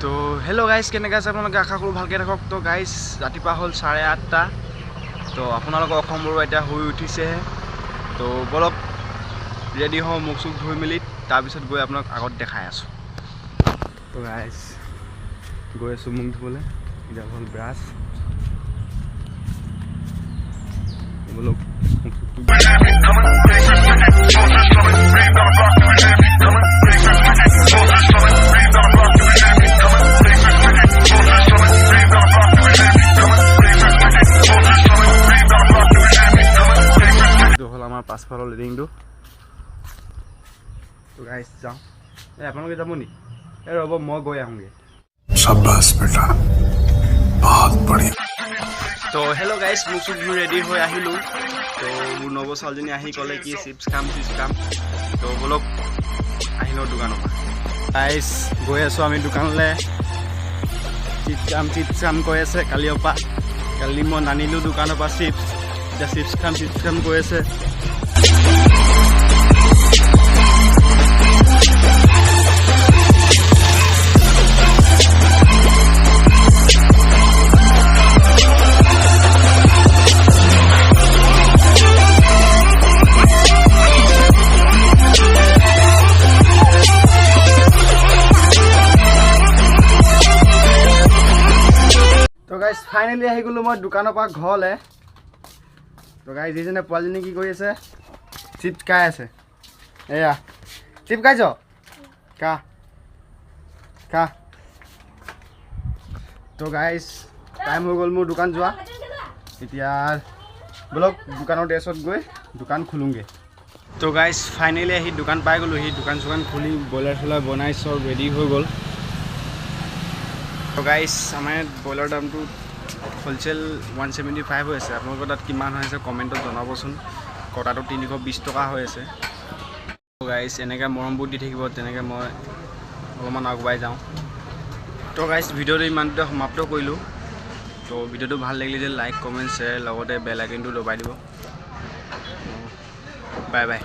তো hello' guys, কেনেকৈ আছে আপোনালোকে? আশা কৰোঁ ভালকৈ থাকক। তো গাইজ, ৰাতিপুৱা হ'ল 8:30। তো আপোনালোকৰ অসম বৰুৱা এতিয়া শুই উঠিছেহে। তো বলক ৰেডি হওঁ, মুখ চুখ ধুই মেলি, তাৰপিছত গৈ আপোনাক আগত দেখাই আছোঁ। তো গাইজ গৈ আছোঁ মুখ ধুবলৈ। এতিয়া হ'ল ব্ৰাছ। বলক মুখ চুখ পাছফালৰ লিডিংটো। তো গাইজ যাওঁ। আপোনালোকে যাব নি? ৰ'ব, মই গৈ আহোঁগৈ। शाबाश बेटा, बहुत बढ़िया। তো হেল্ল' গাইজ, মুখ চুখ ধুই ৰেডি হৈ আহিলোঁ। তো মোৰ নৱ ছোৱালীজনী আহি ক'লে কি চিপছ খাম। তো বলক আহি লওঁ দোকানৰ পৰা। গাইজ গৈ আছোঁ আমি দোকানলৈ। চিপছ খাম কৈ আছে কালিৰ পৰা। কালি মই নানিলোঁ দোকানৰ পৰা চিপছ। এতিয়া চিপছ খাম কৈ আছে। তো গাইজ ফাইনেলি আহি গ'লোঁ মই দোকানৰ পৰা ঘৰলৈ। তো গাইজ যিজনে পোৱালিজনী কি কৰি আছে? চিপছ খাই আছে। এয়া চিপছ খাইছ? খা। তো গাইজ টাইম হৈ গ'ল মোৰ দোকান যোৱা। এতিয়া বলক দোকানৰ ড্ৰেছত গৈ দোকান খোলোঁগৈ। তো গাইজ ফাইনেলি আহি দোকান পাই গ'লোঁ। সি দোকান চোকান খুলি ব্ৰইলাৰ চইলাৰ বনাই চব ৰেডি হৈ গ'ল। তো গাইজ আমাৰ ব্ৰইলাৰ দামটো হ'লচেল 175 হৈ আছে। আপোনালোকৰ তাত কিমান হৈ আছে কমেণ্টত জনাবচোন। কটাটো 320 টকা হৈ আছে। তো গাইজ এনেকৈ মৰমবোৰ দি থাকিব, তেনেকৈ মই অলপমান আগুৱাই যাওঁ। তো গাইজ ভিডিঅ'টো ইমানতে সমাপ্ত কৰিলোঁ। তো ভিডিঅ'টো ভাল লাগিলে যে লাইক, কমেণ্ট, শ্বেয়াৰ, লগতে বেল আইকনটো দবাই দিব। Bye bye.